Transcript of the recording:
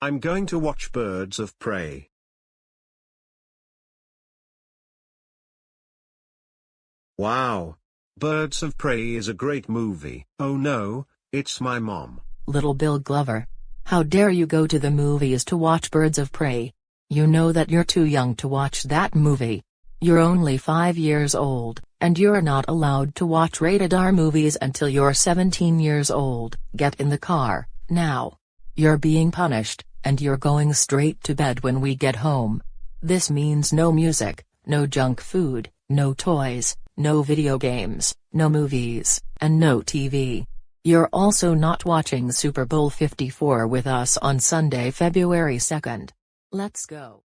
I'm going to watch Birds of Prey. Wow. Birds of Prey is a great movie. Oh no, it's my mom. Little Bill Glover. How dare you go to the movies to watch Birds of Prey? You know that you're too young to watch that movie. You're only 5 years old, and you're not allowed to watch rated R movies until you're 17 years old. Get in the car, now. You're being punished, and you're going straight to bed when we get home. This means no music, no junk food, no toys, no video games, no movies, and no TV. You're also not watching Super Bowl 54 with us on Sunday, February 2nd. Let's go.